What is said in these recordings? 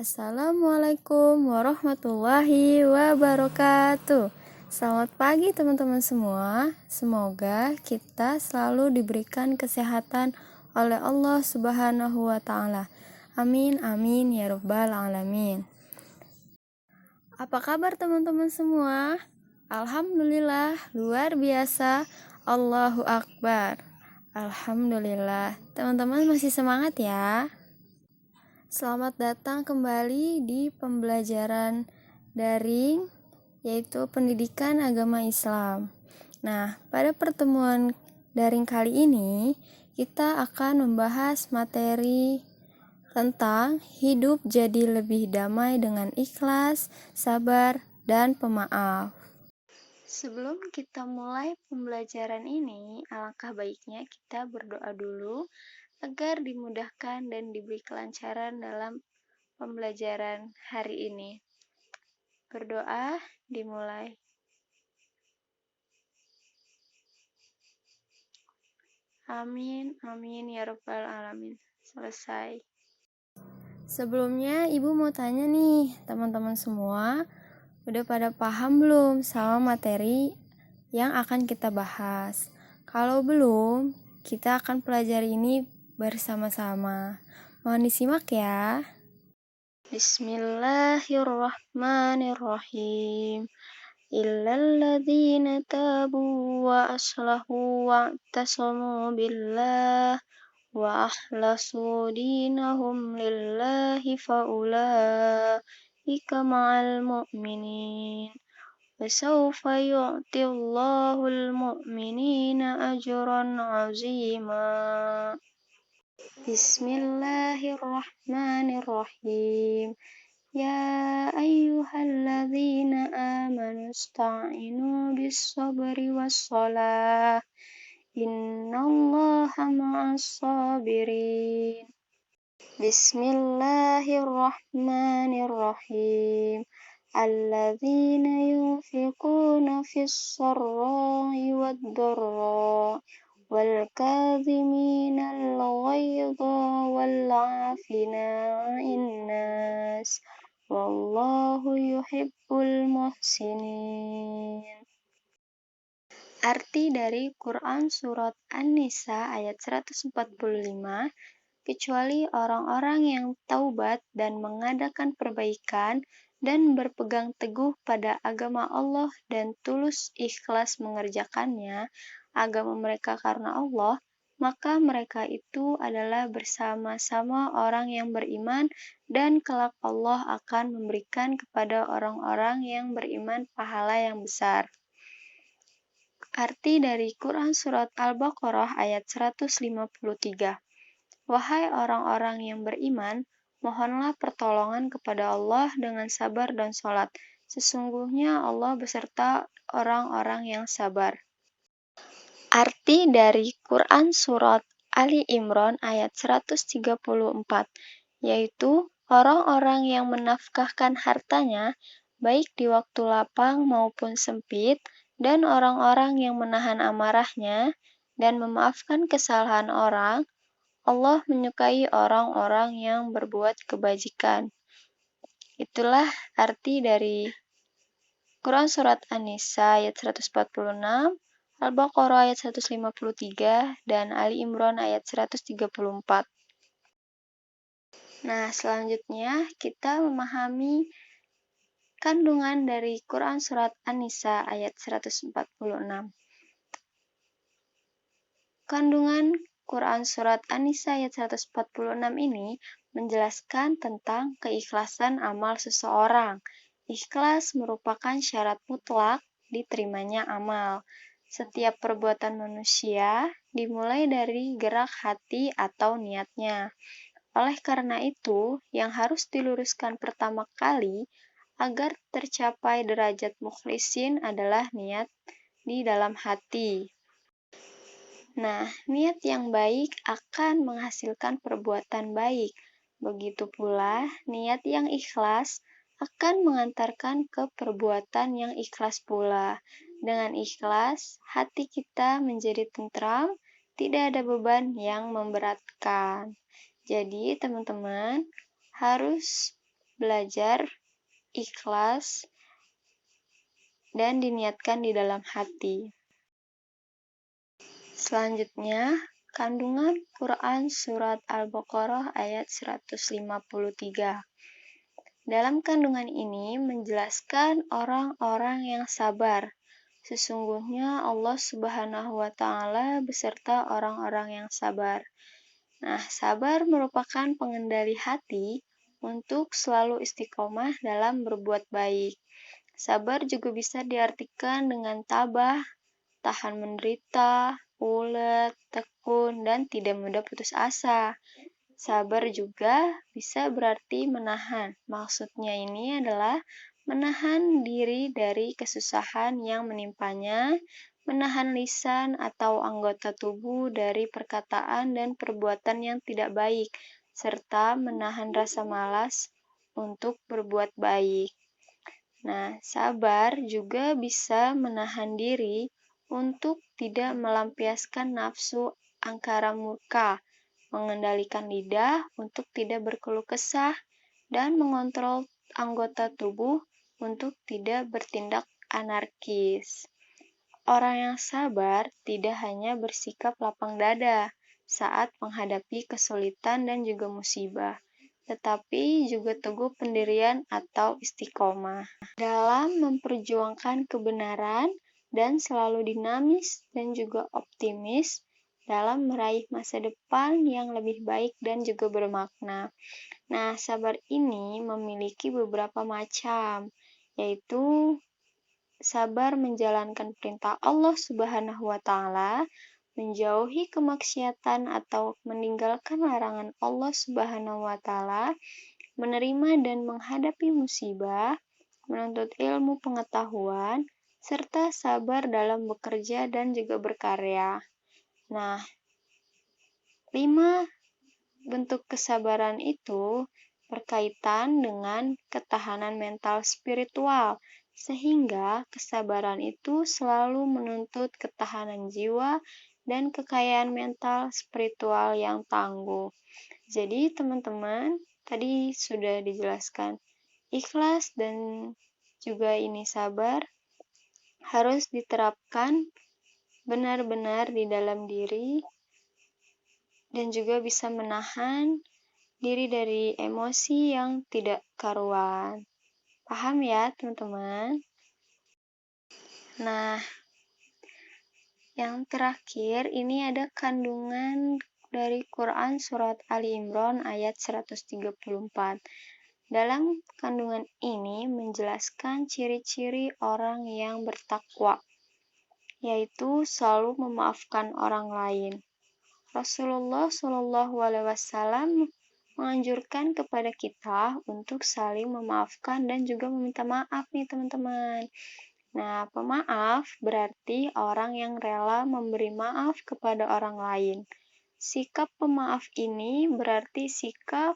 Assalamualaikum warahmatullahi wabarakatuh. Selamat pagi teman-teman semua. Semoga kita selalu diberikan kesehatan oleh Allah Subhanahu wa taala. Amin amin ya rabbal alamin. Apa kabar teman-teman semua? Alhamdulillah, luar biasa. Allahu Akbar. Alhamdulillah. Teman-teman masih semangat ya? Selamat datang kembali di pembelajaran daring, yaitu pendidikan agama Islam. Nah, pada pertemuan daring kali ini, kita akan membahas materi tentang hidup jadi lebih damai dengan ikhlas, sabar, dan pemaaf. Sebelum kita mulai pembelajaran ini, alangkah baiknya kita berdoa dulu agar dimudahkan dan diberi kelancaran dalam pembelajaran hari ini. Berdoa dimulai. Amin, amin ya rabbal alamin. Selesai. Sebelumnya Ibu mau tanya nih, teman-teman semua, udah pada paham belum sama materi yang akan kita bahas? Kalau belum, kita akan pelajari ini bersama-sama. Mohon disimak ya. Bismillahirrahmanirrahim. Illalladzina tabu wa aslahu wa'tasamu billah wa akhlasu dinahum lillahi faulaika ma'al mu'minin wa sawfa yu'tillahul mu'minina ajran 'azima. Bismillahirrahmanirrahim. Ya ayyuhalladzina amanu ista'inu bis-sabri was-salah. Innallaha ma'as sabirin. Bismillahirrahmanirrahim. Alladzina yunfiquna fis-sarra'i wad-dharra'i wal kadhimina al-ghaidha wal 'afina 'anil nas. Wallahu yuhibbul muhsinin. Arti dari Quran Surat An-Nisa ayat 145, kecuali orang-orang yang taubat dan mengadakan perbaikan dan berpegang teguh pada agama Allah dan tulus ikhlas mengerjakannya, agama mereka karena Allah, maka mereka itu adalah bersama-sama orang yang beriman dan kelak Allah akan memberikan kepada orang-orang yang beriman pahala yang besar. Arti dari Quran Surat Al-Baqarah ayat 153. Wahai orang-orang yang beriman, mohonlah pertolongan kepada Allah dengan sabar dan sholat. Sesungguhnya Allah beserta orang-orang yang sabar. Arti dari Quran Surat Ali Imran ayat 134, yaitu orang-orang yang menafkahkan hartanya, baik di waktu lapang maupun sempit, dan orang-orang yang menahan amarahnya, dan memaafkan kesalahan orang, Allah menyukai orang-orang yang berbuat kebajikan. Itulah arti dari Quran Surat An-Nisa ayat 146, Al-Baqarah ayat 153, dan Ali Imran ayat 134. Nah, selanjutnya kita memahami kandungan dari Quran Surat An-Nisa ayat 146. Kandungan Quran Surat An-Nisa ayat 146 ini menjelaskan tentang keikhlasan amal seseorang. Ikhlas merupakan syarat mutlak diterimanya amal. Setiap perbuatan manusia dimulai dari gerak hati atau niatnya. Oleh karena itu, yang harus diluruskan pertama kali agar tercapai derajat mukhlisin adalah niat di dalam hati. Nah, niat yang baik akan menghasilkan perbuatan baik. Begitu pula, niat yang ikhlas akan mengantarkan ke perbuatan yang ikhlas pula. Dengan ikhlas, hati kita menjadi tentram, tidak ada beban yang memberatkan. Jadi, teman-teman harus belajar, ikhlas, dan diniatkan di dalam hati. Selanjutnya, kandungan Quran Surat Al-Baqarah ayat 153. Dalam kandungan ini menjelaskan orang-orang yang sabar. Sesungguhnya Allah Subhanahu wa Ta'ala beserta orang-orang yang sabar. Nah, sabar merupakan pengendali hati untuk selalu istiqomah dalam berbuat baik. Sabar juga bisa diartikan dengan tabah, tahan menderita, ulet, tekun, dan tidak mudah putus asa. Sabar juga bisa berarti menahan. Maksudnya ini adalah menahan diri dari kesusahan yang menimpanya, menahan lisan atau anggota tubuh dari perkataan dan perbuatan yang tidak baik, serta menahan rasa malas untuk berbuat baik. Nah, sabar juga bisa menahan diri untuk tidak melampiaskan nafsu angkara murka, mengendalikan lidah untuk tidak berkeluh kesah, dan mengontrol anggota tubuh untuk tidak bertindak anarkis. Orang yang sabar tidak hanya bersikap lapang dada saat menghadapi kesulitan dan juga musibah, tetapi juga teguh pendirian atau istiqomah dalam memperjuangkan kebenaran dan selalu dinamis dan juga optimis dalam meraih masa depan yang lebih baik dan juga bermakna. Nah, sabar ini memiliki beberapa macam, yaitu sabar menjalankan perintah Allah Subhanahu wa Ta'ala, menjauhi kemaksiatan atau meninggalkan larangan Allah Subhanahu wa Ta'ala, menerima dan menghadapi musibah, menuntut ilmu pengetahuan, serta sabar dalam bekerja dan juga berkarya. Nah, 5 bentuk kesabaran itu berkaitan dengan ketahanan mental spiritual, sehingga kesabaran itu selalu menuntut ketahanan jiwa dan kekayaan mental spiritual yang tangguh. Jadi, teman-teman, tadi sudah dijelaskan ikhlas dan juga ini sabar harus diterapkan benar-benar di dalam diri dan juga bisa menahan diri dari emosi yang tidak karuan. Paham ya, teman-teman? Nah, yang terakhir ini ada kandungan dari Quran Surat Ali Imran ayat 134. Dalam kandungan ini menjelaskan ciri-ciri orang yang bertakwa, yaitu selalu memaafkan orang lain. Rasulullah Shallallahu Alaihi Wasallam menganjurkan kepada kita untuk saling memaafkan dan juga meminta maaf nih teman-teman. Nah, pemaaf berarti orang yang rela memberi maaf kepada orang lain. Sikap pemaaf ini berarti sikap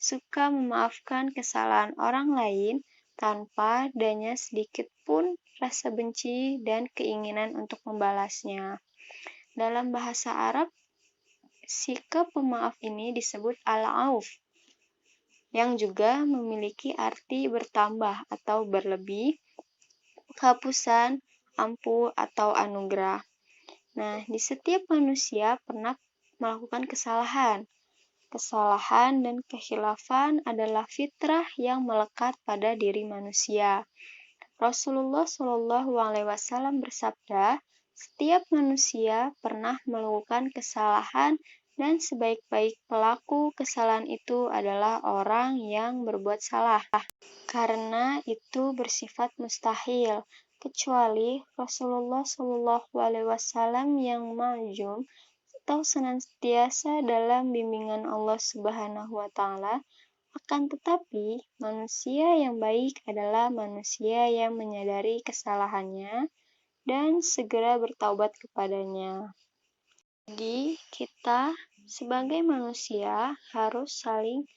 suka memaafkan kesalahan orang lain tanpa adanya sedikit pun rasa benci dan keinginan untuk membalasnya. Dalam bahasa Arab, sikap pemaaf ini disebut al-auf, yang juga memiliki arti bertambah atau berlebih, kehapusan, ampuh, atau anugerah. Nah, di setiap manusia pernah melakukan kesalahan. Kesalahan dan kekhilafan adalah fitrah yang melekat pada diri manusia. Rasulullah Shallallahu Alaihi Wasallam bersabda, setiap manusia pernah melakukan kesalahan dan sebaik-baik pelaku kesalahan itu adalah orang yang berbuat salah. Karena itu bersifat mustahil, kecuali Rasulullah Shallallahu Alaihi Wasallam yang ma'jum atau senantiasa dalam bimbingan Allah Subhanahu wa Ta'ala. Akan tetapi, manusia yang baik adalah manusia yang menyadari kesalahannya dan segera bertaubat kepadanya. Jadi, kita sebagai manusia harus saling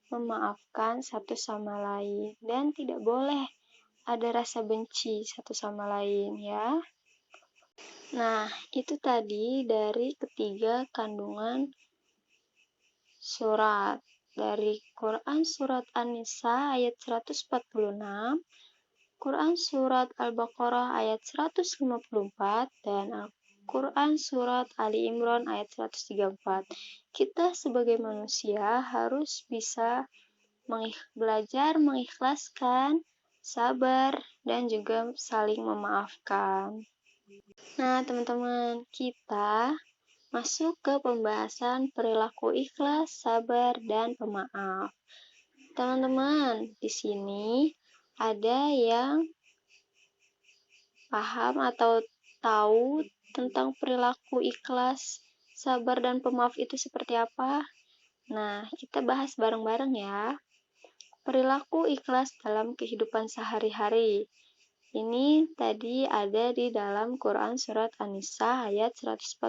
memaafkan satu sama lain dan tidak boleh ada rasa benci satu sama lain ya. Nah, itu tadi dari ketiga kandungan surat. dari Quran Surat An-Nisa ayat 146, Quran Surat Al-Baqarah ayat 154, dan Al-Quran Surat Ali Imran ayat 134. Kita sebagai manusia harus bisa belajar mengikhlaskan, sabar, dan juga saling memaafkan. Nah, teman-teman, kita masuk ke pembahasan perilaku ikhlas, sabar, dan pemaaf. Teman-teman, di sini ada yang paham atau tahu tentang perilaku ikhlas, sabar, dan pemaaf itu seperti apa? Nah, kita bahas bareng-bareng ya. Perilaku ikhlas dalam kehidupan sehari-hari. Ini tadi ada di dalam Quran Surat An-Nisa ayat 146.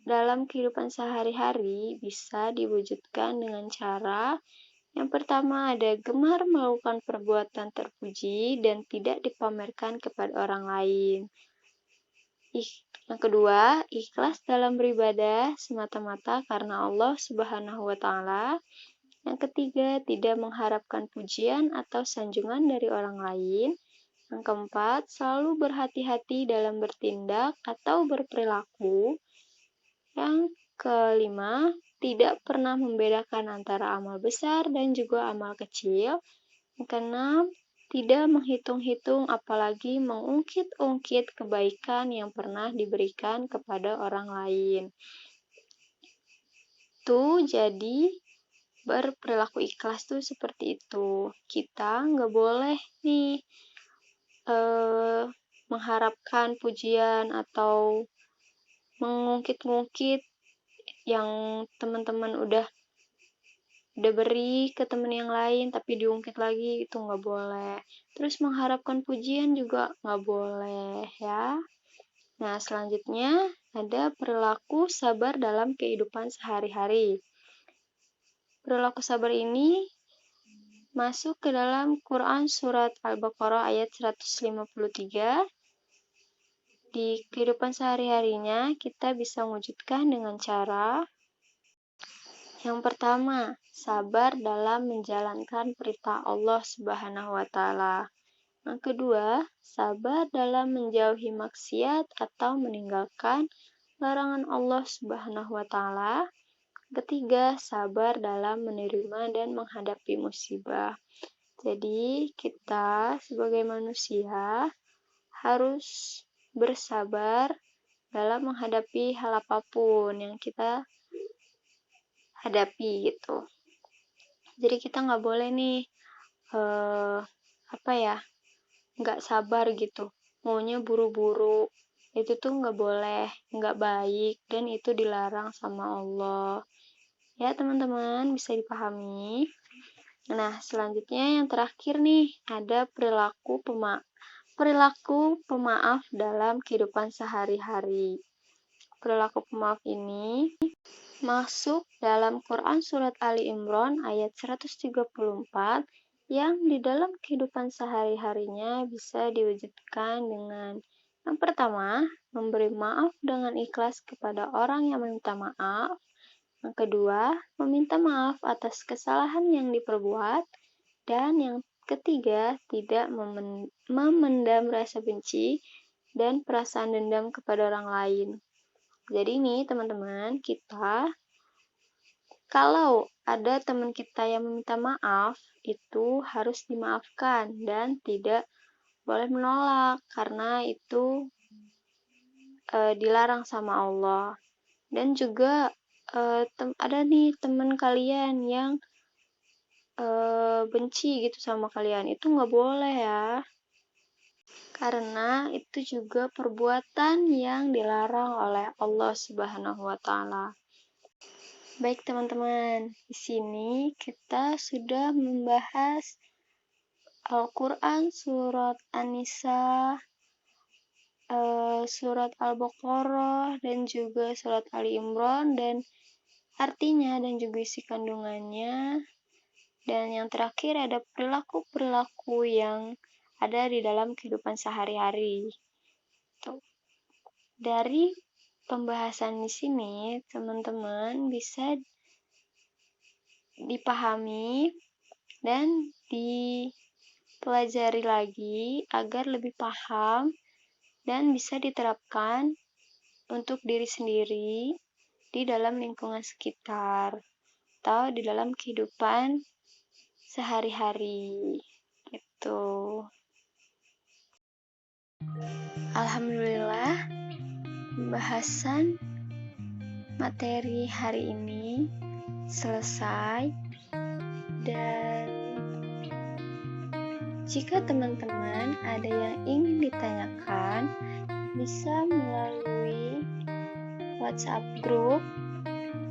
Dalam kehidupan sehari-hari bisa diwujudkan dengan cara yang pertama ada gemar melakukan perbuatan terpuji dan tidak dipamerkan kepada orang lain. Yang kedua, ikhlas dalam beribadah semata-mata karena Allah Subhanahu wa Ta'ala. Yang ketiga, tidak mengharapkan pujian atau sanjungan dari orang lain. Yang keempat, selalu berhati-hati dalam bertindak atau berperilaku. Yang kelima, tidak pernah membedakan antara amal besar dan juga amal kecil. Yang keenam, tidak menghitung-hitung apalagi mengungkit-ungkit kebaikan yang pernah diberikan kepada orang lain. Tuh, jadi berperilaku ikhlas tuh seperti itu. Kita nggak boleh nih mengharapkan pujian atau mengungkit-ungkit yang teman-teman udah beri ke teman yang lain tapi diungkit lagi, itu nggak boleh. Terus mengharapkan pujian juga nggak boleh ya. Nah, selanjutnya ada perilaku sabar dalam kehidupan sehari-hari. Perilaku sabar ini masuk ke dalam Quran Surat Al-Baqarah ayat 153. Di kehidupan sehari-harinya kita bisa mewujudkan dengan cara yang pertama, sabar dalam menjalankan perintah Allah Subhanahu wa Ta'ala. Yang kedua, sabar dalam menjauhi maksiat atau meninggalkan larangan Allah Subhanahu wa Ta'ala. Ketiga, sabar dalam menerima dan menghadapi musibah. Jadi, kita sebagai manusia harus bersabar dalam menghadapi hal apapun yang kita hadapi gitu. Jadi kita nggak boleh nih nggak sabar gitu, maunya buru-buru. Itu tuh nggak boleh, nggak baik, dan itu dilarang sama Allah. Ya teman-teman, bisa dipahami. Nah, selanjutnya yang terakhir nih, ada perilaku pemaaf dalam kehidupan sehari-hari. Perilaku pemaaf ini masuk dalam Quran Surat Ali Imran ayat 134 yang di dalam kehidupan sehari-harinya bisa diwujudkan dengan yang pertama, memberi maaf dengan ikhlas kepada orang yang meminta maaf. Yang kedua, meminta maaf atas kesalahan yang diperbuat. Dan yang ketiga, tidak memendam rasa benci dan perasaan dendam kepada orang lain. Jadi nih teman-teman, kita kalau ada teman kita yang meminta maaf, itu harus dimaafkan dan tidak boleh menolak karena itu dilarang sama Allah. Dan juga ada nih teman kalian yang benci gitu sama kalian, itu nggak boleh ya. Karena itu juga perbuatan yang dilarang oleh Allah Subhanahu wa Ta'ala. Baik teman-teman, di sini kita sudah membahas Al-Quran Surat An-Nisa, Surat Al-Baqarah, dan juga Surat Ali Imran, dan artinya dan juga isi kandungannya. Dan yang terakhir ada perilaku-perilaku yang ada di dalam kehidupan sehari-hari. Dari pembahasan di sini, teman-teman bisa dipahami dan dipelajari lagi agar lebih paham dan bisa diterapkan untuk diri sendiri di dalam lingkungan sekitar atau di dalam kehidupan sehari-hari gitu. Alhamdulillah, pembahasan materi hari ini selesai, dan jika teman-teman ada yang ingin ditanyakan, bisa melalui WhatsApp group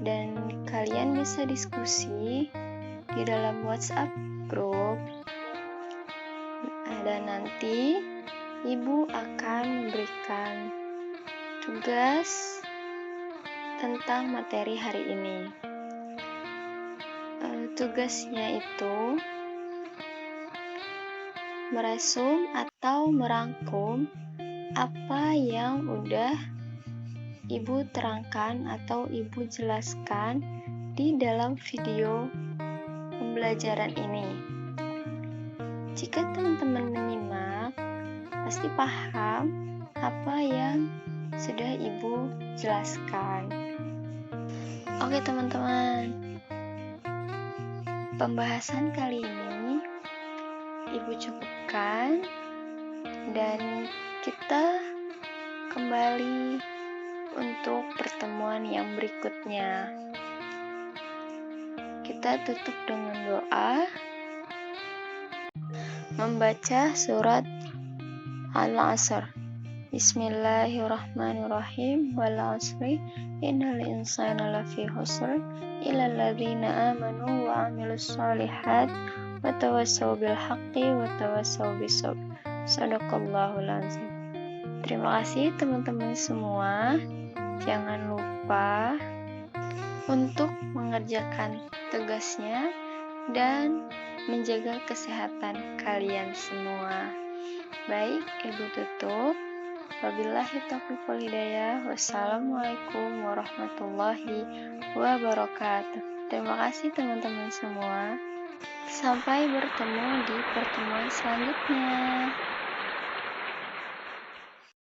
dan kalian bisa diskusi di dalam WhatsApp group. Dan nanti Ibu akan memberikan tugas tentang materi hari ini. Tugasnya itu meresum atau merangkum apa yang udah Ibu terangkan atau Ibu jelaskan di dalam video pembelajaran ini. Jika teman-teman menyimak, pasti paham apa yang sudah Ibu jelaskan. Oke teman-teman, pembahasan kali ini Ibu cukupkan, dan kita kembali untuk pertemuan yang berikutnya. Kita tutup dengan doa, membaca surat Al-Asr. Bismillahirrahmanirrahim. Wal 'asri innal insana lafi khusr illa alladzina amanu wa 'amilus shalihat wa tawassaw bil haqqi wa tawassaw bis sabr. Shadaqallahul azim. Terima kasih teman-teman semua. Jangan lupa untuk mengerjakan tugasnya dan menjaga kesehatan kalian semua. Baik, Ibu tutup. Wabillahi taufiq wal hidayah. Wassalamualaikum warahmatullahi wabarakatuh. Terima kasih teman-teman semua. Sampai bertemu di pertemuan selanjutnya.